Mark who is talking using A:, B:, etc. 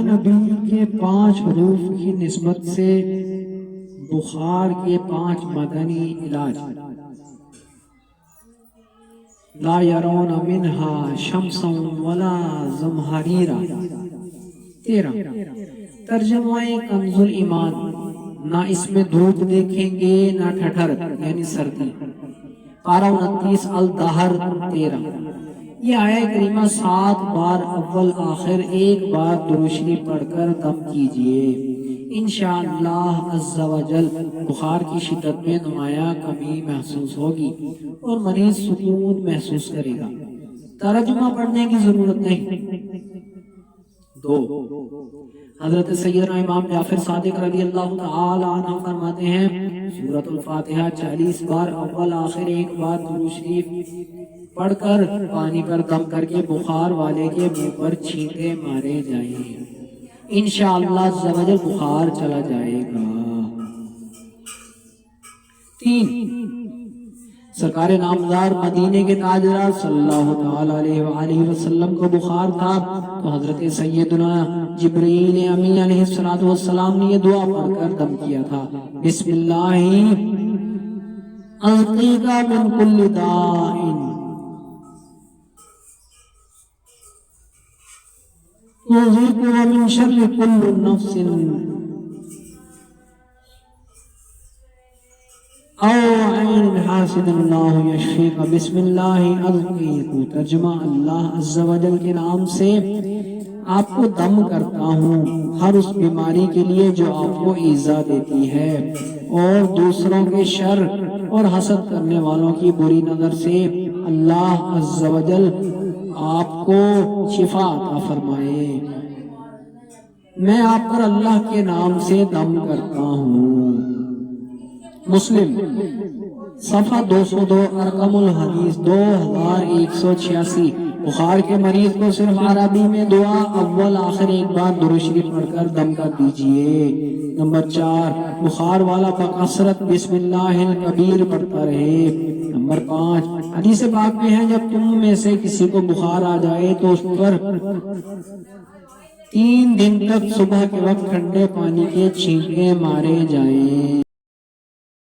A: یا نبی کے 5 حروف کی نسبت سے بخار کے 5 مدنی علاج۔ لا یرون منہا شمسا ولا زمہریرا۔ 13 ترجمہ کنز الایمان، نہ اس میں دھوپ دیکھیں گے نہ ٹھٹھر یعنی سردی۔ پارہ 29 الدہر 13۔ یہ آیہ کریمہ 7 بار اول آخر 1 بار درود شریف پڑھ کر دم کیجئے، انشاءاللہ عز و جل بخار کی شدت میں نمایاں کمی محسوس ہوگی اور مریض سکون محسوس کرے گا۔ ترجمہ پڑھنے کی ضرورت نہیں۔ 2 حضرت سیدنا امام جعفر صادق رضی اللہ تعالی عنہ فرماتے ہیں سورۃ الفاتحہ 40 بار اول آخر 1 بار درود شریف پڑھ کر پانی پر دم کر کے بخار والے کے منہ پر چھینٹے مارے جائیں، انشاءاللہ عز و جل بخار چلا جائے گا۔ 3 سرکار نامدار مدینے کے تاجدار صلی اللہ تعالی علیہ وآلہ وسلم کو بخار تھا تو حضرت سیدنا جبرائیل امین علیہ السلام نے یہ دعا پڑھ کر دم کیا تھا، بسم اللہ اعوذ من کل داء اعوذ من شر کل نفس او عین حاسد اللہ یشفیک بسم اللہ ارقیک۔ ترجمہ اللہ عز و جل کے نام سے آپ کو دم کرتا ہوں ہر اس بیماری کے لیے جو آپ کو ایذا دیتی ہے اور دوسروں کے شر اور حسد کرنے والوں کی بری نظر سے اللہ عز و جل آپ کو شفا عطا فرمائے۔ میں آپ پر اللہ کے نام سے دم کرتا ہوں۔ مسلم صفحہ 202 ارقم الحدیث 2186۔ بخار کے مریض کو صرف عربی میں دعا اول آخر 1 بار درود شریف پڑھ کر دم کر دیجئے۔ نمبر 4 بخار والا بکثرت بسم اللہ الکبیر پڑھتا رہے۔ نمبر 5 حدیث پاک میں ہے جب تم میں سے کسی کو بخار آ جائے تو اس پر 3 دن تک صبح کے وقت ٹھنڈے پانی کے چھینٹے مارے جائیں۔